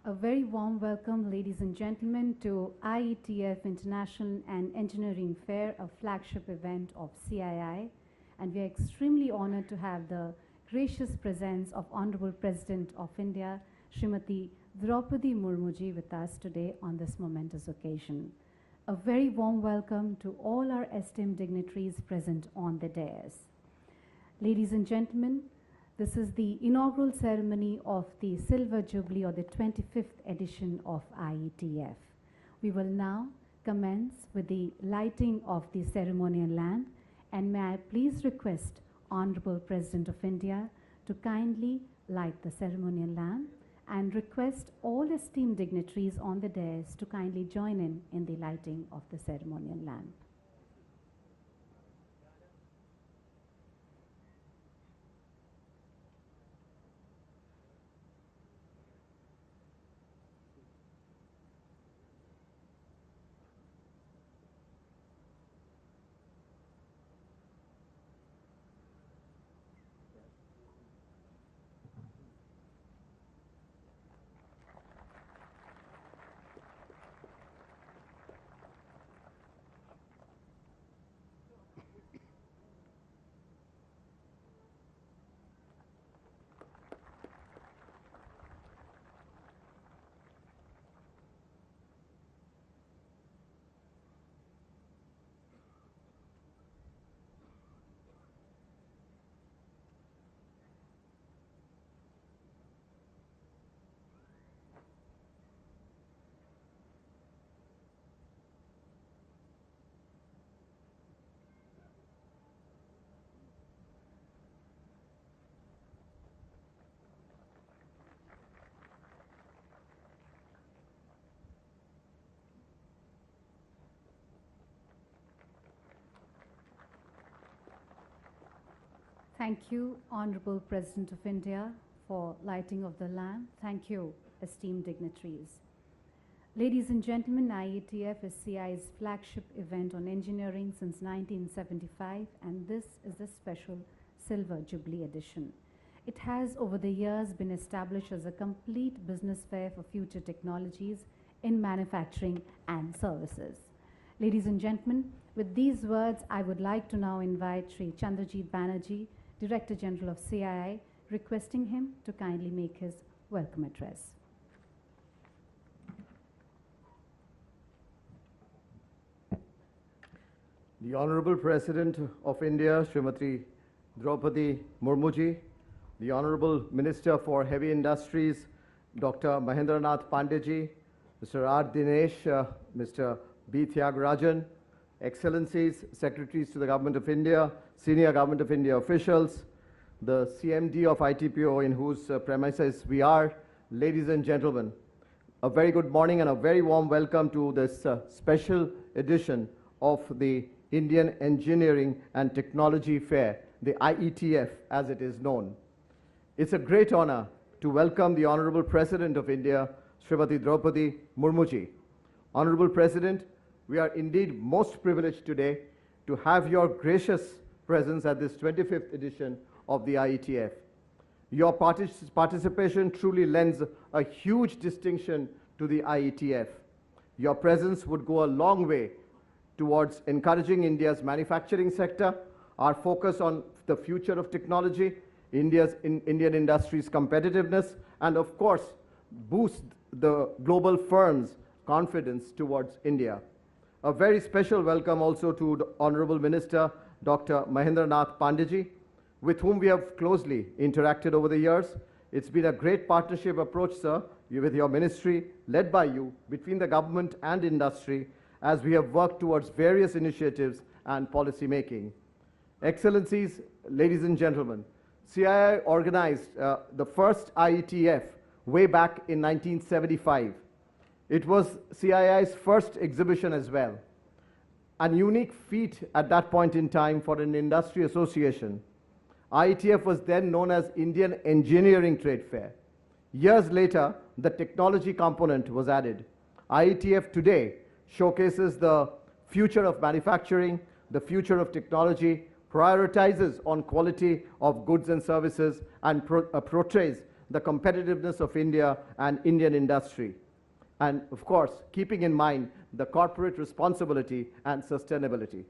A very warm welcome, ladies and gentlemen, to IETF International and Engineering Fair, a flagship event of CII. And we are extremely honored to have the gracious presence of Honorable President of India, Srimati Droupadi Murmu with us today on this momentous occasion. A very warm welcome to all our esteemed dignitaries present on the dais. Ladies and gentlemen, this is the inaugural ceremony of the Silver Jubilee or the 25th edition of IETF. We will now commence with the lighting of the ceremonial lamp, and may I please request Honorable President of India to kindly light the ceremonial lamp and request all esteemed dignitaries on the dais to kindly join in the lighting of the ceremonial lamp. Thank you, Honorable President of India, for lighting of the lamp. Thank you, esteemed dignitaries. Ladies and gentlemen, IETF is CI's flagship event on engineering since 1975, and this is the special Silver Jubilee edition. It has, over the years, been established as a complete business fair for future technologies in manufacturing and services. Ladies and gentlemen, with these words, I would like to now invite Sri Chandrajit Banerjee, Director General of CII, requesting him to kindly make his welcome address. The Honorable President of India, Srimati Droupadi Murmu, the Honorable Minister for Heavy Industries, Dr. Mahendranath Pandey, Mr. R. Dinesh, Mr. B. Thiagarajan, Excellencies, Secretaries to the Government of India, Senior Government of India officials, the CMD of ITPO in whose premises we are, ladies and gentlemen, a very good morning and a very warm welcome to this special edition of the Indian Engineering and Technology Fair, the IETF as it is known. It's a great honor to welcome the Honorable President of India, Srimati Droupadi Murmu. Honorable President, we are indeed most privileged today to have your gracious presence at this 25th edition of the IETF. Your participation truly lends a huge distinction to the IETF. Your presence would go a long way towards encouraging India's manufacturing sector, our focus on the future of technology, Indian industry's competitiveness, and of course, boost the global firms' confidence towards India. A very special welcome also to the Honorable Minister, Dr. Mahendranath Pandey, with whom we have closely interacted over the years. It's been a great partnership approach, sir, with your ministry, led by you, between the government and industry, as we have worked towards various initiatives and policy making. Excellencies, ladies and gentlemen, CII organized the first IETF way back in 1975. It was CII's first exhibition as well, a unique feat at that point in time for an industry association. IETF was then known as Indian Engineering Trade Fair. Years later, the technology component was added. IETF today showcases the future of manufacturing, the future of technology, prioritizes on quality of goods and services, and portrays the competitiveness of India and Indian industry. And of course, keeping in mind the corporate responsibility and sustainability.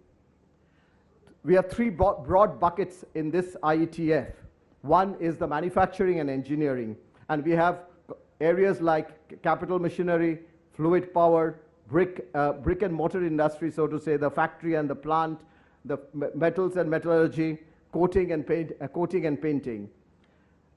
We have three broad buckets in this IETF. One is the manufacturing and engineering, and we have areas like capital machinery, fluid power, brick and mortar industry, so to say, the factory and the plant, the metals and metallurgy, coating and painting.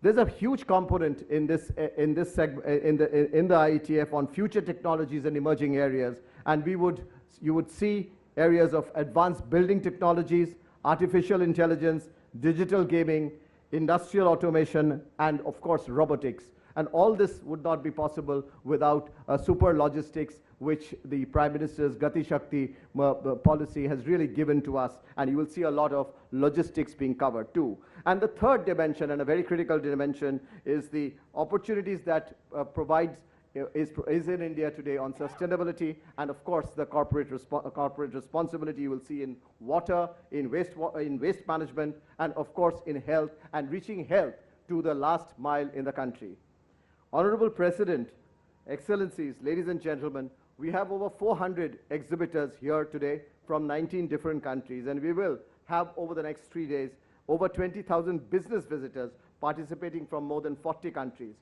There's a huge component in this in the IETF on future technologies and emerging areas, and you would see areas of advanced building technologies, artificial intelligence, digital gaming, industrial automation, and of course robotics. And all this would not be possible without super logistics, which the Prime Minister's Gati Shakti policy has really given to us. And you will see a lot of logistics being covered too. And the third dimension, and a very critical dimension, is the opportunities that is in India today on sustainability, and of course the corporate responsibility you will see in water, in waste management, and of course in health, and reaching health to the last mile in the country. Honorable President, Excellencies, ladies and gentlemen, we have over 400 exhibitors here today from 19 different countries, and we will have over the next 3 days over 20,000 business visitors participating from more than 40 countries.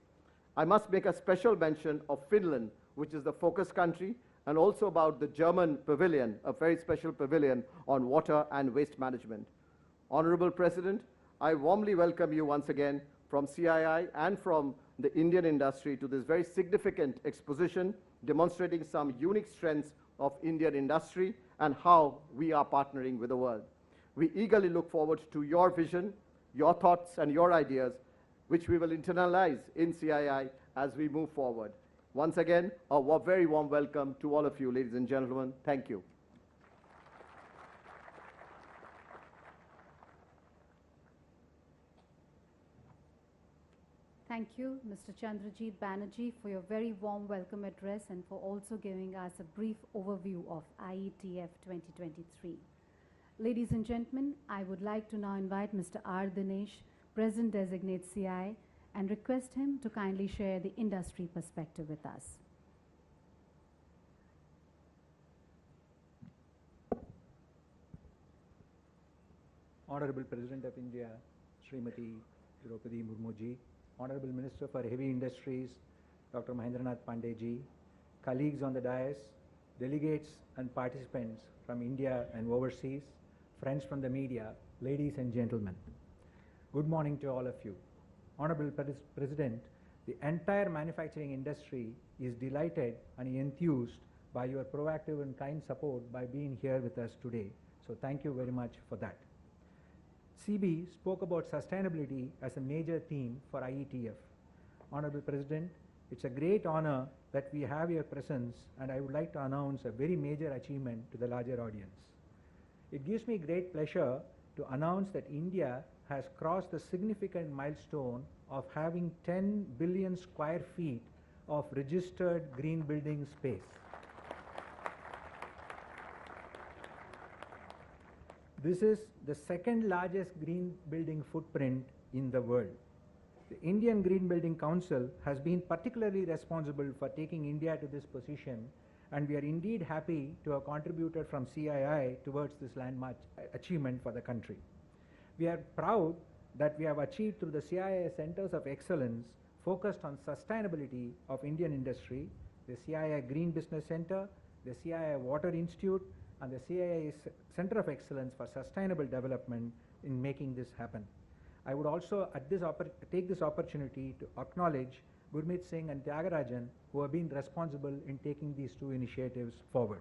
I must make a special mention of Finland, which is the focus country, and also about the German pavilion, a very special pavilion on water and waste management. Honorable President, I warmly welcome you once again from CII and from the Indian industry to this very significant exposition demonstrating some unique strengths of Indian industry and how we are partnering with the world. We eagerly look forward to your vision, your thoughts and your ideas, which we will internalize in CII as we move forward. Once again, a very warm welcome to all of you, ladies and gentlemen. Thank you. Thank you, Mr. Chandrajit Banerjee, for your very warm welcome address and for also giving us a brief overview of IETF 2023. Ladies and gentlemen, I would like to now invite Mr. R. Dinesh, President-designate CI, and request him to kindly share the industry perspective with us. Honorable President of India, Srimati Droupadi Murmu, Honorable Minister for Heavy Industries, Dr. Mahendranath Pandey, colleagues on the dais, delegates and participants from India and overseas, friends from the media, ladies and gentlemen. Good morning to all of you. Honorable President, the entire manufacturing industry is delighted and enthused by your proactive and kind support by being here with us today. So thank you very much for that. CB spoke about sustainability as a major theme for IETF. Honorable President, it's a great honor that we have your presence, and I would like to announce a very major achievement to the larger audience. It gives me great pleasure to announce that India has crossed the significant milestone of having 10 billion square feet of registered green building space. This is the second largest green building footprint in the world. The Indian Green Building Council has been particularly responsible for taking India to this position, and we are indeed happy to have contributed from CII towards this landmark achievement for the country. We are proud that we have achieved through the CII Centers of Excellence focused on sustainability of Indian industry, the CII Green Business Center, the CII Water Institute, and the CII Center of Excellence for Sustainable Development in making this happen. I would also take this opportunity to acknowledge Gurmeet Singh and Tyagarajan, who have been responsible in taking these two initiatives forward.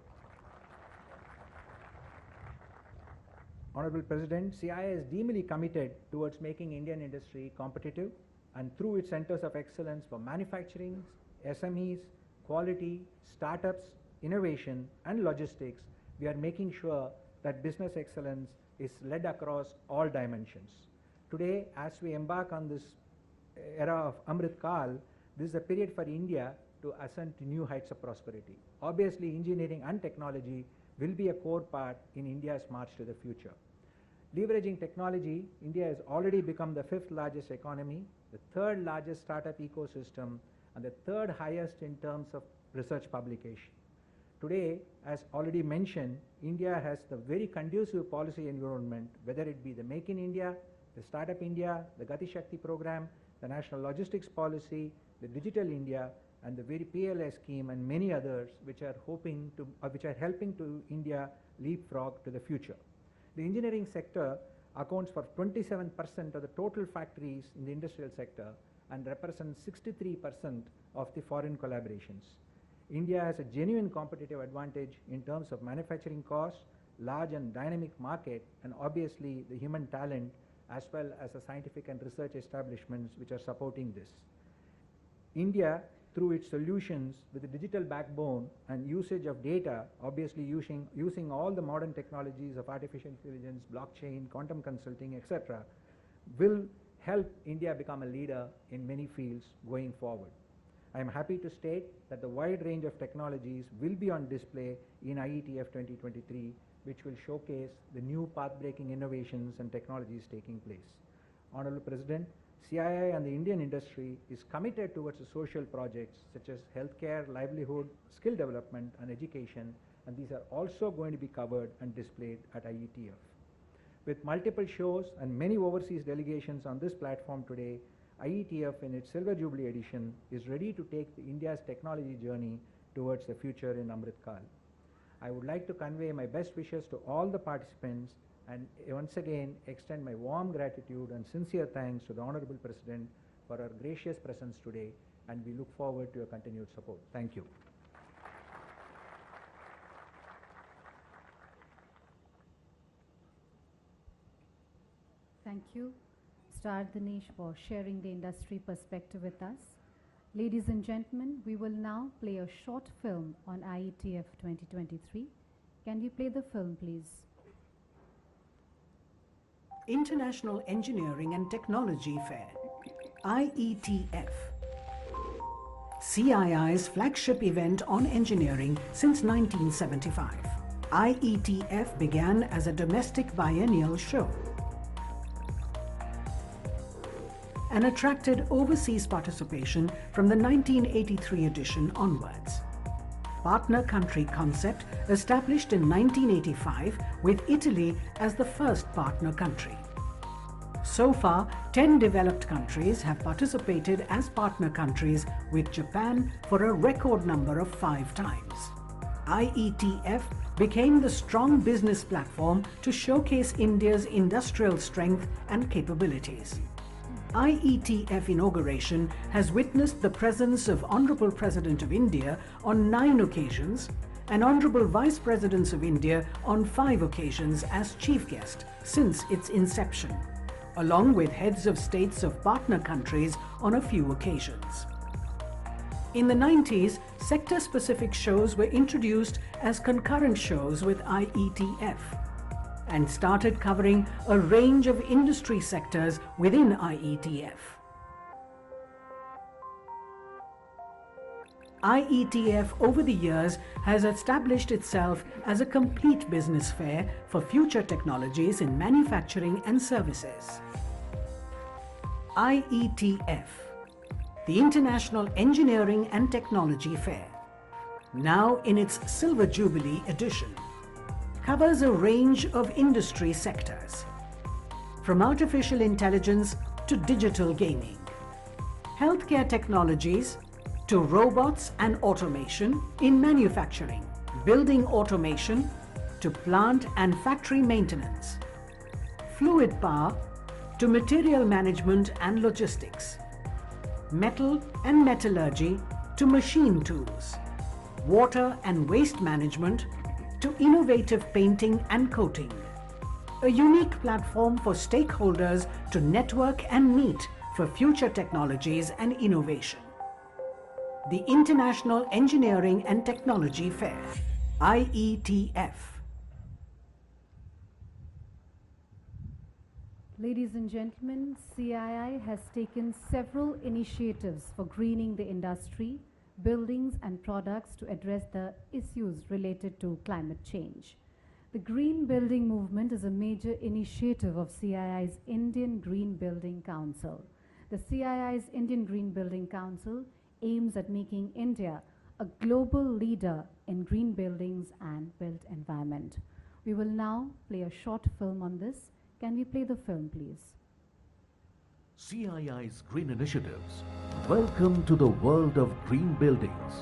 Honorable President, CII is deeply committed towards making Indian industry competitive, and through its centers of excellence for manufacturing, SMEs, quality, startups, innovation, and logistics, we are making sure that business excellence is led across all dimensions. Today, as we embark on this era of Amrit Kal, this is a period for India to ascend to new heights of prosperity. Obviously, engineering and technology will be a core part in India's march to the future. Leveraging technology, India has already become the 5th largest economy the third largest startup ecosystem, and the third highest in terms of research publication. Today, as already mentioned, India has the very conducive policy environment, whether it be the Make in India, the Startup India, the Gati Shakti program, the National Logistics Policy, the Digital India, and the very PLI scheme, and many others which are helping to India leapfrog to the future. The engineering sector accounts for 27% of the total factories in the industrial sector and represents 63% of the foreign collaborations. India has a genuine competitive advantage in terms of manufacturing costs, large and dynamic market, and obviously the human talent, as well as the scientific and research establishments which are supporting this. India, through its solutions with the digital backbone and usage of data, obviously using all the modern technologies of artificial intelligence, blockchain, quantum consulting, etc., will help India become a leader in many fields going forward. I am happy to state that the wide range of technologies will be on display in IETF 2023, which will showcase the new path-breaking innovations and technologies taking place. Honorable President, CII and the Indian industry is committed towards the social projects such as healthcare, livelihood, skill development, and education, and these are also going to be covered and displayed at IETF. With multiple shows and many overseas delegations on this platform today, IETF in its Silver Jubilee edition is ready to take India's technology journey towards the future in Amrit Kaal. I would like to convey my best wishes to all the participants and once again extend my warm gratitude and sincere thanks to the Honorable President for her gracious presence today, and we look forward to your continued support. Thank you. Thank you, Star Dinesh, for sharing the industry perspective with us. Ladies and gentlemen, we will now play a short film on IETF 2023. Can we play the film, please? International Engineering and Technology Fair, IETF. CII's flagship event on engineering since 1975. IETF began as a domestic biennial show and attracted overseas participation from the 1983 edition onwards. Partner country concept established in 1985 with Italy as the first partner country. So far, 10 developed countries have participated as partner countries, with Japan for a record number of 5 times. IETF became the strong business platform to showcase India's industrial strength and capabilities. IETF inauguration has witnessed the presence of Honorable President of India on 9 occasions and Honorable Vice Presidents of India on 5 occasions as chief guest since its inception, along with heads of states of partner countries on a few occasions. In the 90s, sector-specific shows were introduced as concurrent shows with IETF and started covering a range of industry sectors within IETF. IETF over the years has established itself as a complete business fair for future technologies in manufacturing and services. IETF, the International Engineering and Technology Fair, now in its Silver Jubilee edition, covers a range of industry sectors, from artificial intelligence to digital gaming, healthcare technologies to robots and automation in manufacturing, building automation to plant and factory maintenance, fluid power to material management and logistics, metal and metallurgy to machine tools, water and waste management to innovative painting and coating. A unique platform for stakeholders to network and meet for future technologies and innovation. The International Engineering and Technology Fair, IETF. Ladies and gentlemen, CII has taken several initiatives for greening the industry, buildings and products to address the issues related to climate change. The Green Building Movement is a major initiative of CII's Indian Green Building Council. the CII's Indian Green Building Council aims at making India a global leader in green buildings and built environment. We will now play a short film on this. Can we play the film, please? CII's Green Initiatives. Welcome to the world of green buildings.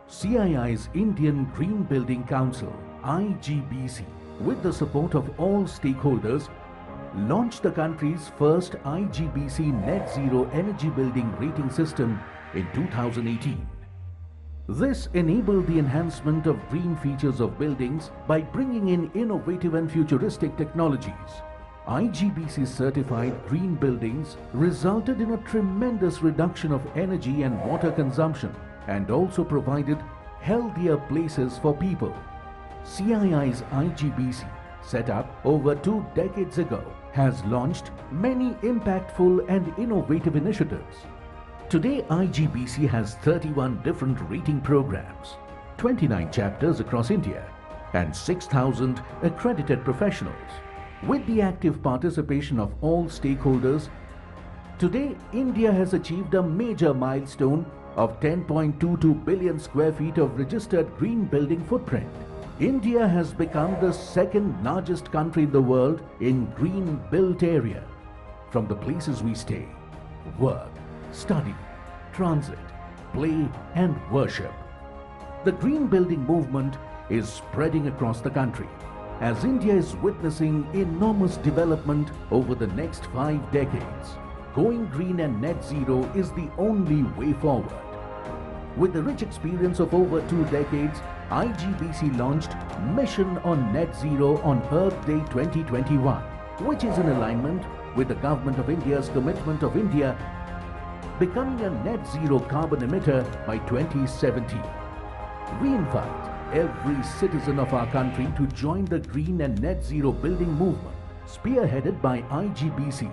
CII's Indian Green Building Council, IGBC, with the support of all stakeholders, launched the country's first IGBC Net Zero Energy Building Rating System in 2018. This enabled the enhancement of green features of buildings by bringing in innovative and futuristic technologies. IGBC certified green buildings resulted in a tremendous reduction of energy and water consumption and also provided healthier places for people. CII's IGBC, set up over 2 decades ago, has launched many impactful and innovative initiatives. Today, IGBC has 31 different rating programs, 29 chapters across India, and 6,000 accredited professionals. With the active participation of all stakeholders, today India has achieved a major milestone of 10.22 billion square feet of registered green building footprint. India has become the second largest country in the world in green built area. From the places we stay, work, study, transit, play and worship. The green building movement is spreading across the country as India is witnessing enormous development over the next 5 decades. Going green and net zero is the only way forward. With the rich experience of over 2 decades, IGBC launched Mission on Net Zero on Earth Day 2021, which is in alignment with the Government of India's commitment of India becoming a net zero carbon emitter by 2070. We invite every citizen of our country to join the green and net zero building movement, spearheaded by IGBC,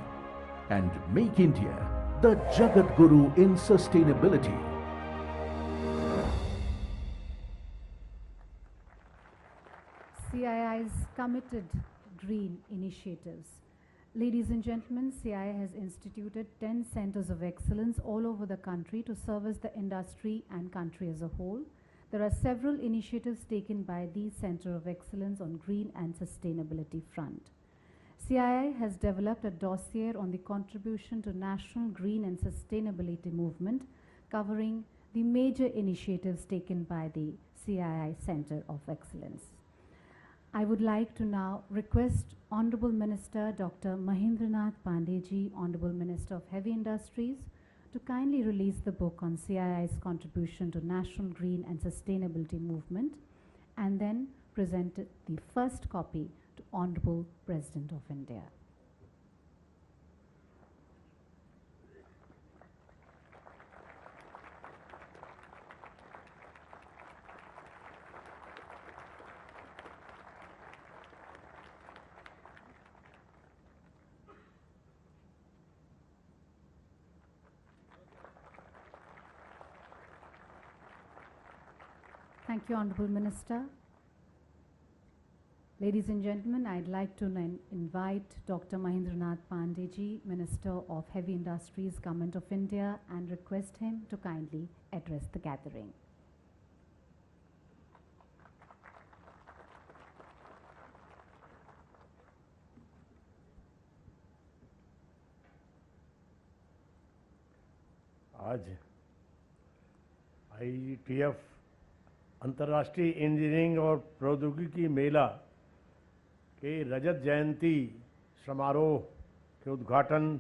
and make India the Jagat Guru in sustainability. CII's committed green initiatives. Ladies and gentlemen, CII has instituted 10 centers of excellence all over the country to service the industry and country as a whole. There are several initiatives taken by these centers of excellence on green and sustainability front. CII has developed a dossier on the contribution to national green and sustainability movement, covering the major initiatives taken by the CII Center of Excellence. I would like to now request Honorable Minister Dr. Mahendranath Pandeyji, Honorable Minister of Heavy Industries, to kindly release the book on CII's contribution to national green and sustainability movement, and then present the first copy to Honorable President of India. Thank you, Honorable Minister. Ladies and gentlemen, I'd like to invite Dr. Mahendranath Pandeyji, Minister of Heavy Industries, Government of India, and request him to kindly address the gathering. आज IETF अंतर्राष्ट्रीय engineering और प्रौद्योगिकी मेला के रजत जयंती समारोह के उद्घाटन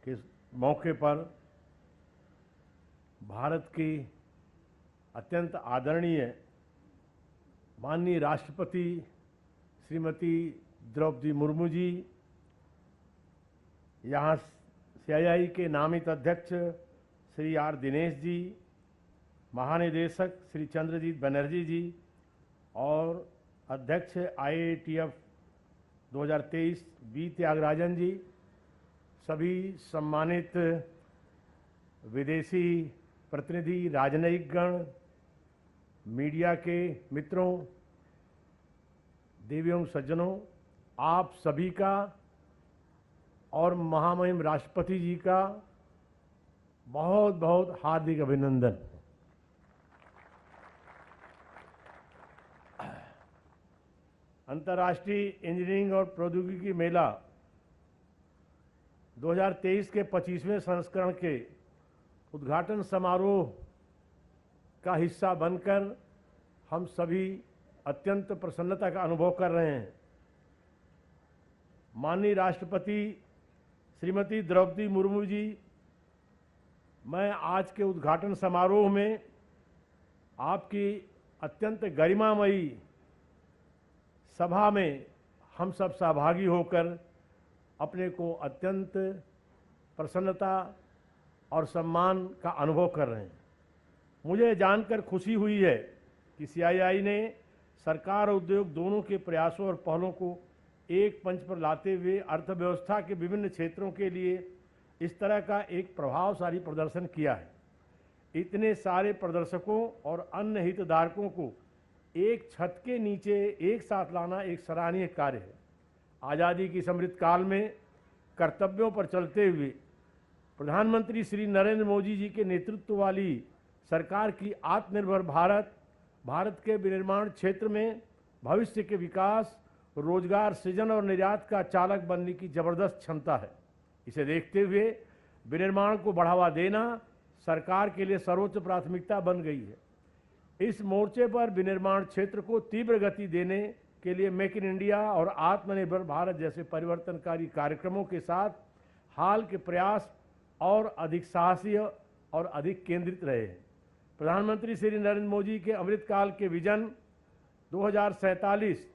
के मौके पर भारत की अत्यंत आदरणीय माननीय राष्ट्रपति श्रीमती द्रौपदी मुर्मू जी, यहाँ CII के नामित अध्यक्ष श्री आर दिनेश जी, महानिदेशक श्री चंद्रजीत बनर्जी जी और अध्यक्ष IETF 2023 बी त्यागराजन जी, सभी सम्मानित विदेशी प्रतिनिधि, राजनयिक गण, मीडिया के मित्रों, देवियों सज्जनों, आप सभी का और महामहिम राष्ट्रपति जी का बहुत बहुत हार्दिक अभिनंदन। अंतर्राष्ट्रीय इंजीनियरिंग और प्रौद्योगिकी मेला 2023 के 25वें संस्करण के उद्घाटन समारोह का हिस्सा बनकर हम सभी अत्यंत प्रसन्नता का अनुभव कर रहे हैं। माननीय राष्ट्रपति श्रीमती द्रौपदी मुर्मू जी, मैं आज के उद्घाटन समारोह में आपकी अत्यंत गरिमामयी सभा में हम सब सहभागी होकर अपने को अत्यंत प्रसन्नता और सम्मान का अनुभव कर रहे हैं। मुझे जानकर खुशी हुई है कि सीआईआई ने सरकार और उद्योग दोनों के प्रयासों और पहलों को एक मंच पर लाते हुए अर्थव्यवस्था के विभिन्न क्षेत्रों के लिए इस तरह का एक प्रभावशाली प्रदर्शन किया है। इतने सारे प्रदर्शकों और अन्य हितधारकों को एक छत के नीचे एक साथ लाना एक सराहनीय कार्य है। आज़ादी की समृद्ध काल में कर्तव्यों पर चलते हुए प्रधानमंत्री श्री नरेंद्र मोदी जी के नेतृत्व वाली सरकार की आत्मनिर्भर भारत के विनिर्माण क्षेत्र में भविष्य के विकास, रोजगार सृजन और निर्यात का चालक बनने की जबरदस्त क्षमता है। इसे देखते हुए विनिर्माण को बढ़ावा देना सरकार के लिए सर्वोच्च प्राथमिकता बन गई है। इस मोर्चे पर विनिर्माण क्षेत्र को तीव्र गति देने के लिए मेक इन इंडिया और आत्मनिर्भर भारत जैसे परिवर्तनकारी कार्यक्रमों के साथ हाल के प्रयास और अधिक साहसी और अधिक केंद्रित रहे हैं। प्रधानमंत्री श्री नरेंद्र मोदी के अमृतकाल के विजन 2047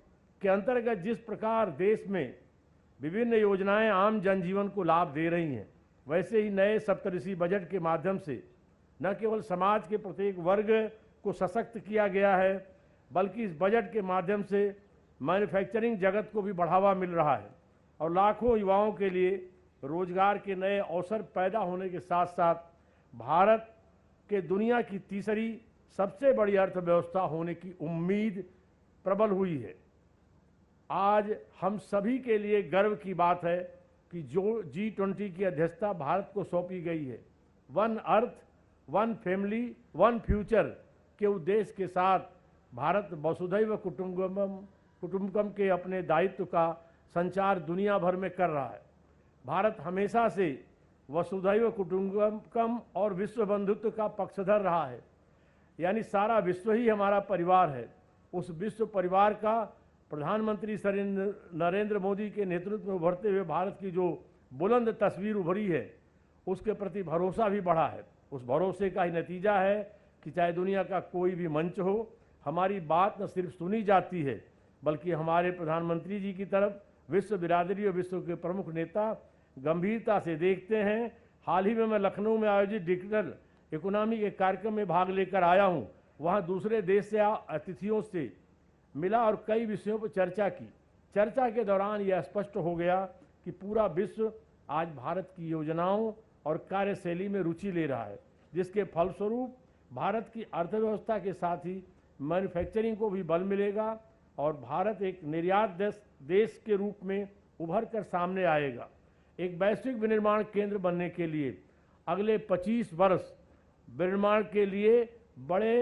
के अंतर्गत जिस प्रकार देश में विभिन्न योजनाएं आम जनजीवन को लाभ दे रही हैं, वैसे ही नए सप्तऋषि बजट के माध्यम से न केवल समाज के प्रत्येक वर्ग को सशक्त किया गया है, बल्कि इस बजट के माध्यम से मैन्युफैक्चरिंग जगत को भी बढ़ावा मिल रहा है और लाखों युवाओं के लिए रोजगार के नए अवसर पैदा होने के साथ साथ भारत के दुनिया की तीसरी सबसे बड़ी अर्थव्यवस्था होने की उम्मीद प्रबल हुई है। आज हम सभी के लिए गर्व की बात है कि जो G20 की अध्यक्षता भारत को सौंपी गई है, one earth, one family, one future के उद्देश्य के साथ भारत वसुधैव कुटुंबकम के अपने दायित्व का संचार दुनिया भर में कर रहा है। भारत हमेशा से वसुधैव कुटुंबकम और विश्व बंधुत्व का पक्षधर रहा है, यानी सारा विश्व ही हमारा परिवार है। उस विश्व परिवार का प्रधानमंत्री श्री नरेंद्र मोदी के नेतृत्व में उभरते हुए भारत की जो बुलंद तस्वीर उभरी है, उसके प्रति भरोसा भी बढ़ा है। उस भरोसे का ही नतीजा है कि चाहे दुनिया का कोई भी मंच हो, हमारी बात न सिर्फ सुनी जाती है, बल्कि हमारे प्रधानमंत्री जी की तरफ विश्व बिरादरी और विश्व के प्रमुख नेता गंभीरता से देखते हैं। हाल ही में मैं लखनऊ में आयोजित डिजिटल इकोनॉमी के कार्यक्रम में भाग लेकर आया हूं। वहां दूसरे देश से अतिथियों से मिला और कई विषयों पर चर्चा की। चर्चा के दौरान यह स्पष्ट हो गया कि पूरा विश्व आज भारत की योजनाओं और कार्यशैली में रुचि ले रहा है, जिसके फलस्वरूप भारत की अर्थव्यवस्था के साथ ही मैन्युफैक्चरिंग को भी बल मिलेगा और भारत एक निर्यात देश के रूप में उभर कर सामने आएगा। एक वैश्विक विनिर्माण केंद्र बनने के लिए अगले 25 वर्ष विनिर्माण के लिए बड़े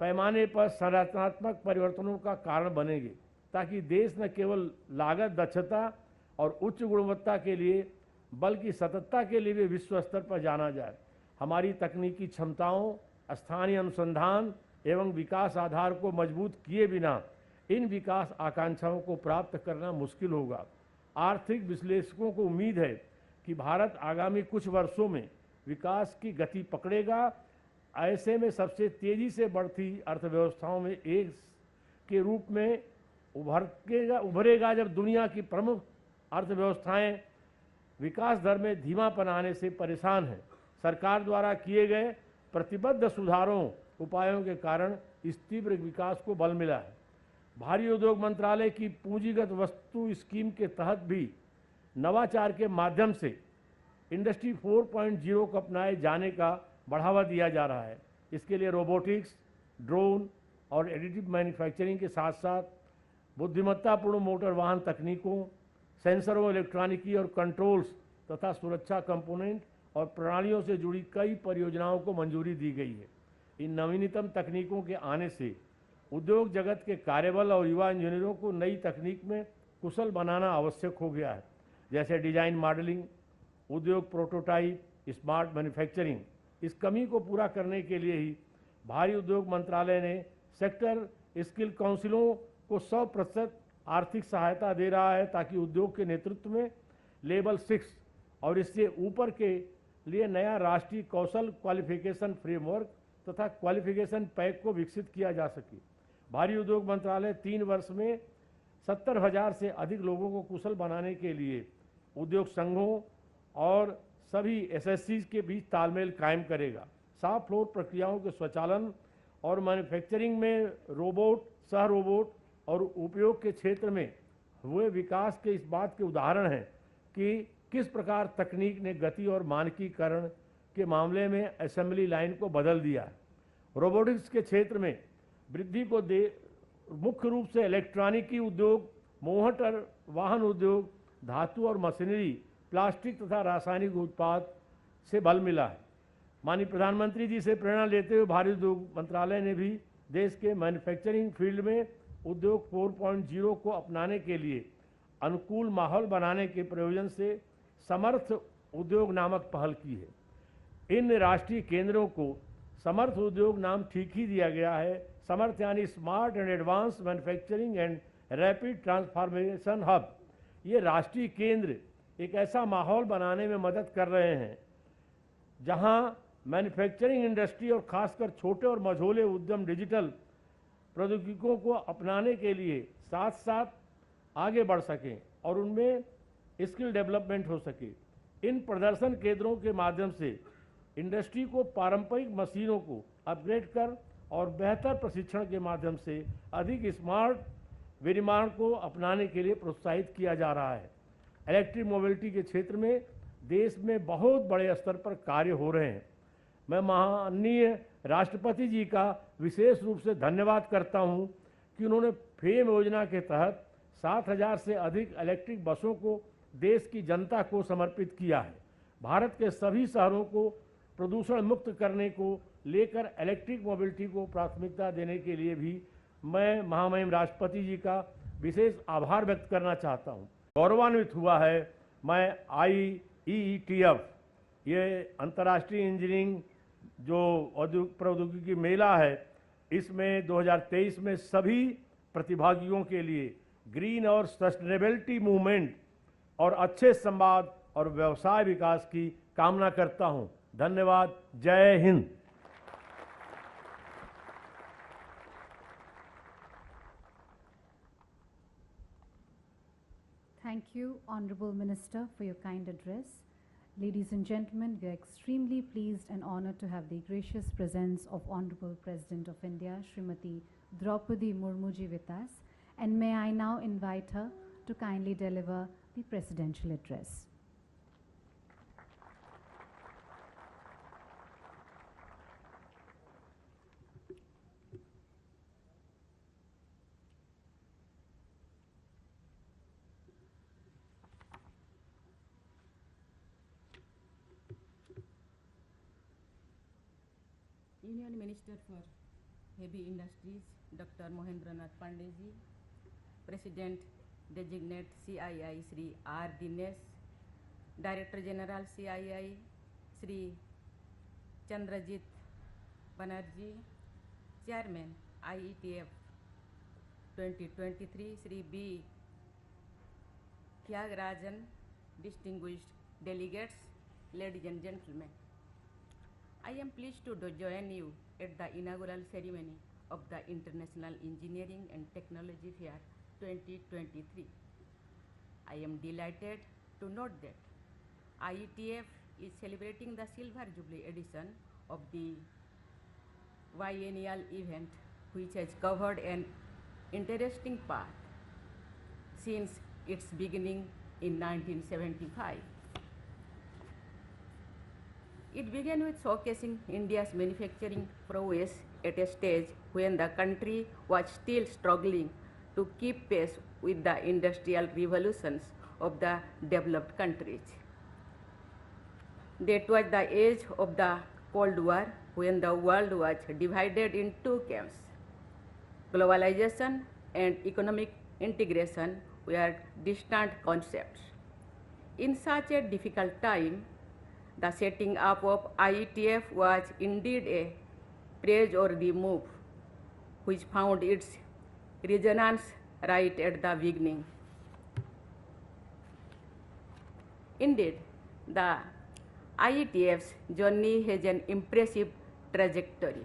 पैमाने पर संरचनात्मक परिवर्तनों का कारण बनेंगे, ताकि देश न केवल लागत, दक्षता और उच्च गुणवत्ता के लिए बल्कि सततता के लिए भी विश्व स्तर पर जाना जाए। हमारी तकनीकी क्षमताओं, स्थानीय अनुसंधान एवं विकास आधार को मजबूत किए बिना इन विकास आकांक्षाओं को प्राप्त करना मुश्किल होगा। आर्थिक विश्लेषकों को उम्मीद है कि भारत आगामी कुछ वर्षों में विकास की गति पकड़ेगा। ऐसे में सबसे तेजी से बढ़ती अर्थव्यवस्थाओं में एक के रूप में उभरेगा जब दुनिया की प्रमुख अर्थव्यवस्थाएं विकास दर में धीमापन आने से परेशान हैं। सरकार द्वारा किए गए प्रतिबद्ध सुधारों उपायों के कारण इस तीव्र विकास को बल मिला है। भारी उद्योग मंत्रालय की पूंजीगत वस्तु स्कीम के तहत भी नवाचार के माध्यम से इंडस्ट्री 4.0 को अपनाए जाने का बढ़ावा दिया जा रहा है। इसके लिए रोबोटिक्स, ड्रोन और एडिटिव मैन्युफैक्चरिंग के साथ साथ बुद्धिमत्तापूर्ण मोटर वाहन तकनीकों, सेंसरों, इलेक्ट्रॉनिकी और कंट्रोल्स तथा सुरक्षा कंपोनेंट और प्रणालियों से जुड़ी कई परियोजनाओं को मंजूरी दी गई है। इन नवीनतम तकनीकों के आने से उद्योग जगत के कार्यबल और युवा इंजीनियरों को नई तकनीक में कुशल बनाना आवश्यक हो गया है, जैसे डिजाइन मॉडलिंग, उद्योग प्रोटोटाइप, स्मार्ट मैन्युफैक्चरिंग। इस कमी को पूरा करने के लिए ही भारी उद्योग मंत्रालय ने सेक्टर स्किल काउंसिलों को 100% आर्थिक सहायता दे रहा है, ताकि उद्योग के नेतृत्व में लेवल 6 और इससे ऊपर के लिए नया राष्ट्रीय कौशल क्वालिफिकेशन फ्रेमवर्क तथा क्वालिफिकेशन पैक को विकसित किया जा सके। भारी उद्योग मंत्रालय 3 वर्ष में 70,000 से अधिक लोगों को कुशल बनाने के लिए उद्योग संघों और सभी एसएससीज के बीच तालमेल कायम करेगा। शॉप फ्लोर प्रक्रियाओं के स्वचालन और मैन्युफैक्चरिंग में रोबोट, सह रोबोट और उपयोग के क्षेत्र में हुए विकास के इस बात के उदाहरण हैं कि किस प्रकार तकनीक ने गति और मानकीकरण के मामले में असेंबली लाइन को बदल दिया है। रोबोटिक्स के क्षेत्र में वृद्धि को मुख्य रूप से इलेक्ट्रॉनिकी उद्योग, मोटर वाहन उद्योग, धातु और मशीनरी, प्लास्टिक तथा रासायनिक उत्पाद से बल मिला है। माननीय प्रधानमंत्री जी से प्रेरणा लेते हुए भारतीय उद्योग मंत्रालय ने भी देश के मैन्युफैक्चरिंग फील्ड में उद्योग 4.0 को अपनाने के लिए अनुकूल माहौल बनाने के प्रयोजन से समर्थ उद्योग नामक पहल की है। इन राष्ट्रीय केंद्रों को समर्थ उद्योग नाम ठीक ही दिया गया है। समर्थ यानी smart and advance manufacturing and rapid transformation hub. ये राष्ट्रीय केंद्र एक ऐसा माहौल बनाने में मदद कर रहे हैं जहां मैन्युफैक्चरिंग इंडस्ट्री और खासकर छोटे और मझोले उद्यम डिजिटल प्रौद्योगिकियों को अपनाने के लिए साथ साथ आगे बढ़ सकें और उनमें स्किल डेवलपमेंट हो सके। इन प्रदर्शन केंद्रों के माध्यम से इंडस्ट्री को पारंपरिक मशीनों को अपग्रेड कर और बेहतर प्रशिक्षण के माध्यम से अधिक स्मार्ट विनिर्माण को अपनाने के लिए प्रोत्साहित किया जा रहा है। इलेक्ट्रिक मोबिलिटी के क्षेत्र में देश में बहुत बड़े स्तर पर कार्य हो रहे हैं। मैं माननीय राष्ट्रपति जी का विशेष रूप से धन्यवाद करता हूं कि उन्होंने फेम योजना के तहत 7,000 से अधिक इलेक्ट्रिक बसों को देश की जनता को समर्पित किया है। भारत के सभी शहरों को प्रदूषण मुक्त करने को लेकर इलेक्ट्रिक मोबिलिटी को प्राथमिकता देने के लिए भी मैं महामहिम राष्ट्रपति जी का विशेष आभार व्यक्त करना चाहता हूं। गौरवान्वित हुआ है मैं IETF, ये अंतर्राष्ट्रीय इंजीनियरिंग जो औद्योगिक प्रौद्योगिकी मेला है, इसमें 2023 में सभी प्रतिभागियों के लिए ग्रीन और सस्टेनेबिलिटी मूवमेंट और अच्छे संवाद और व्यवसाय विकास की कामना करता हूं। धन्यवाद। जय Hind. Thank you, Honorable Minister, for your kind address. Ladies and gentlemen, we are extremely pleased and honored to have the gracious presence of Honorable President of India, Srimati Droupadi Murmu ji with us. And may I now invite her to kindly deliver the presidential address. Union Minister for Heavy Industries, Dr. Mahendranath Pandey, President Designate CII, Sri R. Dinesh, Director General CII, Sri Chandrajit Banerjee, Chairman IETF 2023, Sri B. Tyagarajan, distinguished delegates, ladies and gentlemen. I am pleased to join you at the inaugural ceremony of the International Engineering and Technology Fair 2023. I am delighted to note that IETF is celebrating the Silver Jubilee edition of the biennial event, which has covered an interesting path since its beginning in 1975. It began with showcasing India's manufacturing prowess at a stage when the country was still struggling to keep pace with the industrial revolutions of the developed countries. That was the age of the Cold War, when the world was divided in two camps. Globalization and economic integration were distant concepts. In such a difficult time, the setting up of IETF was indeed a praiseworthy move, which found its resonance right at the beginning. Indeed, the IETF's journey has an impressive trajectory.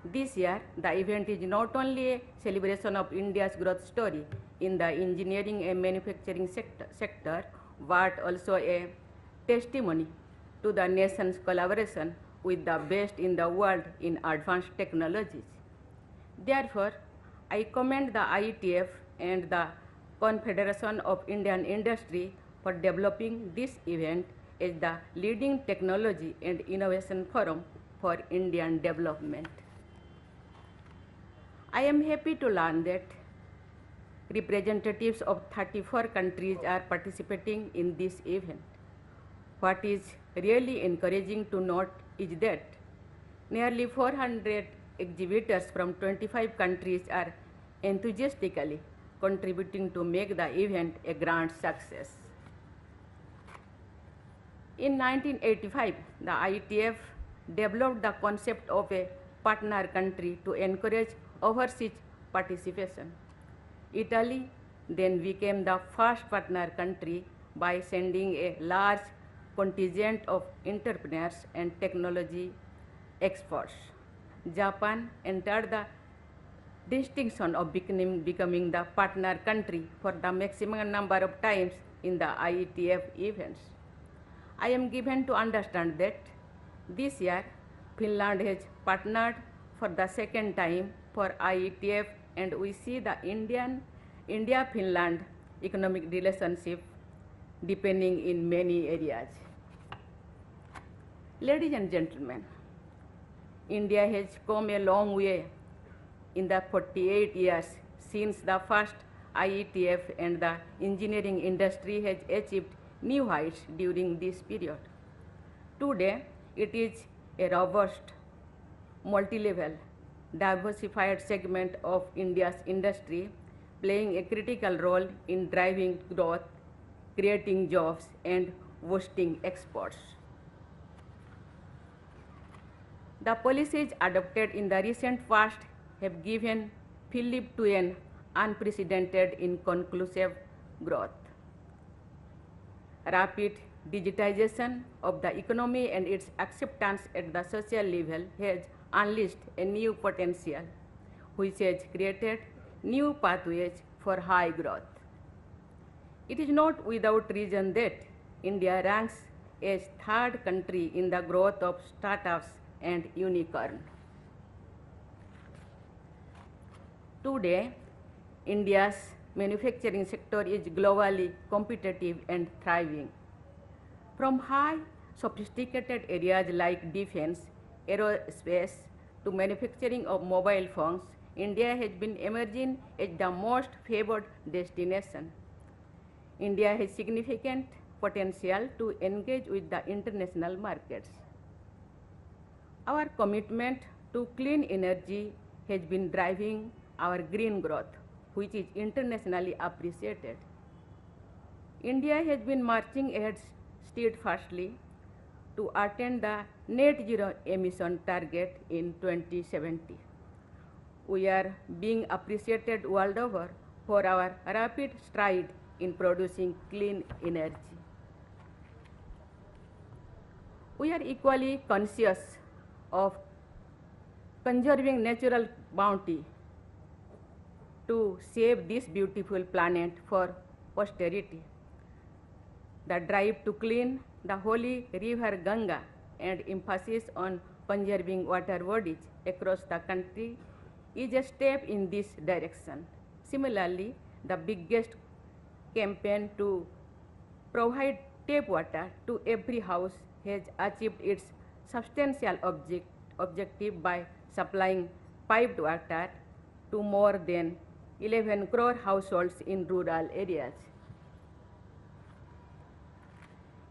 This year, the event is not only a celebration of India's growth story in the engineering and manufacturing sector, but also a testimony to the nation's collaboration with the best in the world in advanced technologies. Therefore, I commend the IETF and the Confederation of Indian Industry for developing this event as the leading technology and innovation forum for Indian development. I am happy to learn that representatives of 34 countries are participating in this event. What is really encouraging to note is that nearly 400 exhibitors from 25 countries are enthusiastically contributing to make the event a grand success. In 1985, the IETF developed the concept of a partner country to encourage overseas participation. Italy then became the first partner country by sending a large contingent of entrepreneurs and technology experts. Japan entered the distinction of becoming the partner country for the maximum number of times in the IETF events. I am given to understand that this year Finland has partnered for the second time for IETF, and we see the India-Finland economic relationship deepening in many areas. Ladies and gentlemen, India has come a long way in the 48 years since the first IETF, and the engineering industry has achieved new heights during this period. Today, it is a robust, multi-level, diversified segment of India's industry, playing a critical role in driving growth, creating jobs, and boosting exports. The policies adopted in the recent past have given fillip to an unprecedented inconclusive growth. Rapid digitization of the economy and its acceptance at the social level has unleashed a new potential, which has created new pathways for high growth. It is not without reason that India ranks as third country in the growth of startups and unicorn. Today, India's manufacturing sector is globally competitive and thriving. From high sophisticated areas like defense, aerospace, to manufacturing of mobile phones, India has been emerging as the most favored destination. India has significant potential to engage with the international markets. Our commitment to clean energy has been driving our green growth, which is internationally appreciated. India has been marching ahead steadfastly to attain the net zero emission target in 2070. We are being appreciated world over for our rapid stride in producing clean energy. We are equally conscious of conserving natural bounty to save this beautiful planet for posterity. The drive to clean the holy river Ganga and emphasis on conserving water bodies across the country is a step in this direction. Similarly, the biggest campaign to provide tap water to every house has achieved its substantial objective by supplying piped water to more than 11 crore households in rural areas.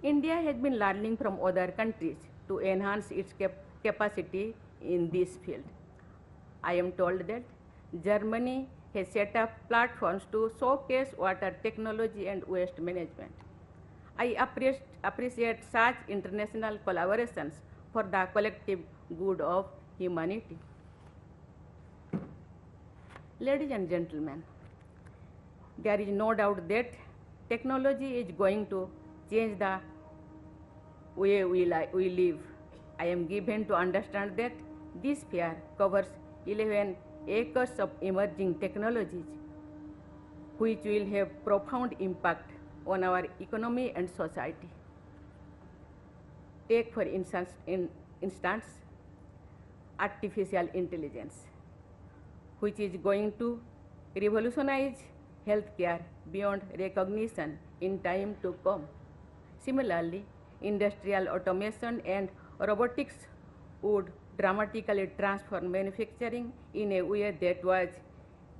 India has been learning from other countries to enhance its capacity in this field. I am told that Germany has set up platforms to showcase water technology and waste management. I appreciate such international collaborations for the collective good of humanity. Ladies and gentlemen, there is no doubt that technology is going to change the way we live. I am given to understand that this fair covers 11 acres of emerging technologies which will have profound impact on our economy and society. Take for instance, artificial intelligence, which is going to revolutionize healthcare beyond recognition in time to come. Similarly, industrial automation and robotics would dramatically transform manufacturing in a way that was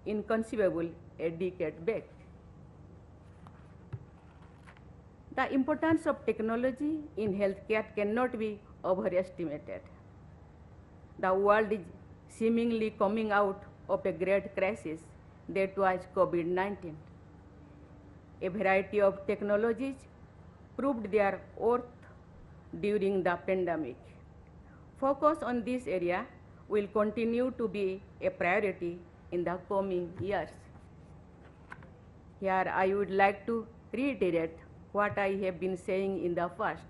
inconceivable a decade back. The importance of technology in healthcare cannot be overestimated. The world is seemingly coming out of a great crisis that was COVID-19. A variety of technologies proved their worth during the pandemic. Focus on this area will continue to be a priority in the coming years. Here I would like to reiterate what I have been saying in the past,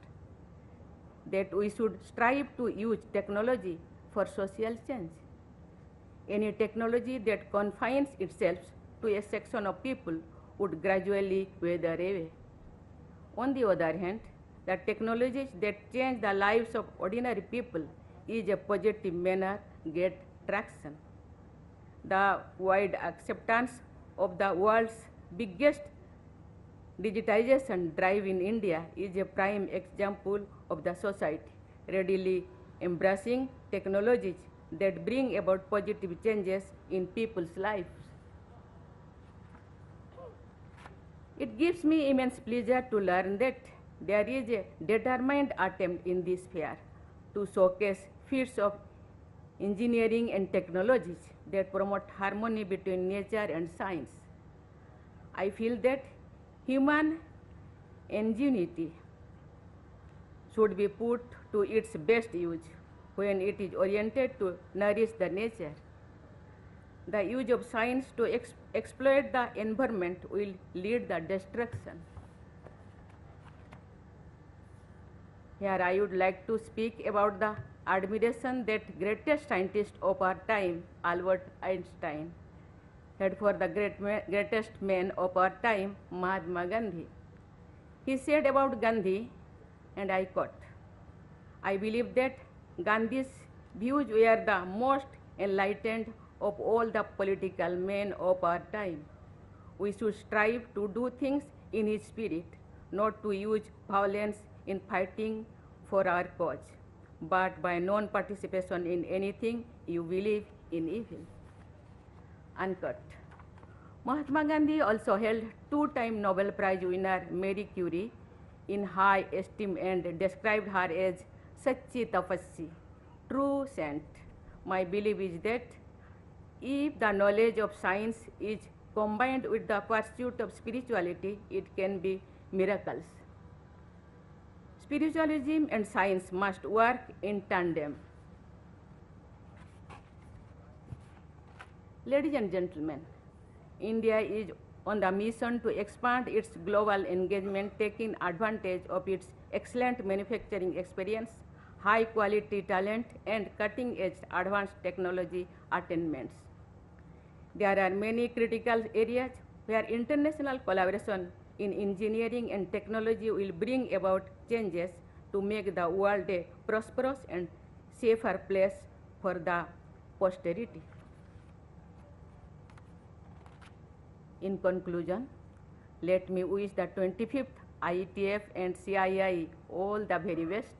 that we should strive to use technology for social change. Any technology that confines itself to a section of people would gradually wither away. On the other hand, the technologies that change the lives of ordinary people in a positive manner get traction. The wide acceptance of the world's biggest digitization drive in India is a prime example of the society readily embracing technologies that bring about positive changes in people's lives. It gives me immense pleasure to learn that there is a determined attempt in this fair to showcase feats of engineering and technologies that promote harmony between nature and science. I feel that human ingenuity should be put to its best use when it is oriented to nourish the nature. The use of science to exploit the environment will lead the destruction. Here I would like to speak about the admiration that greatest scientist of our time, Albert Einstein, had for the greatest man of our time, Mahatma Gandhi. He said about Gandhi, and I quote, "I believe that Gandhi's views were the most enlightened of all the political men of our time. We should strive to do things in his spirit, not to use violence in fighting for our cause, but by non-participation in anything you believe in evil." Unquote. Mahatma Gandhi also held two-time Nobel Prize winner Marie Curie in high esteem and described her as Sachi Tapasvi, true saint. My belief is that if the knowledge of science is combined with the pursuit of spirituality, it can be miracles. Spiritualism and science must work in tandem. Ladies and gentlemen, India is on the mission to expand its global engagement, taking advantage of its excellent manufacturing experience, high quality talent, and cutting edge advanced technology attainments. There are many critical areas where international collaboration in engineering and technology will bring about changes to make the world a prosperous and safer place for the posterity. In conclusion, let me wish the 25th IETF and CII all the very best.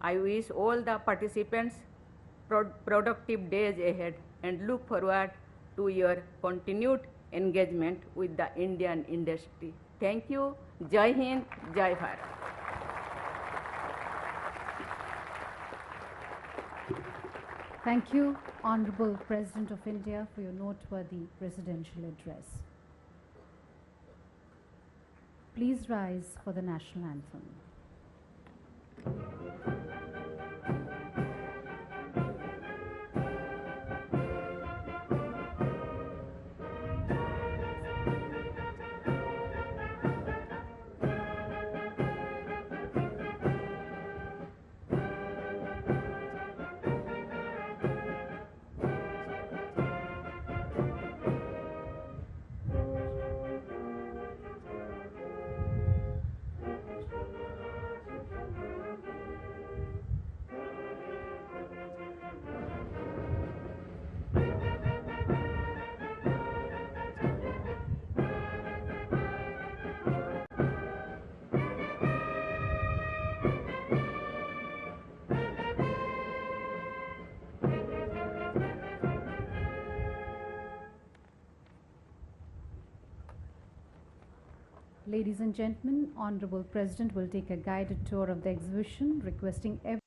I wish all the participants productive days ahead and look forward to your continued engagement with the Indian industry. Thank you. Jai Hind, Jai Bharat. Thank you, Honorable President of India, for your noteworthy presidential address. Please rise for the national anthem. Ladies and gentlemen, Honorable President will take a guided tour of the exhibition, requesting everyone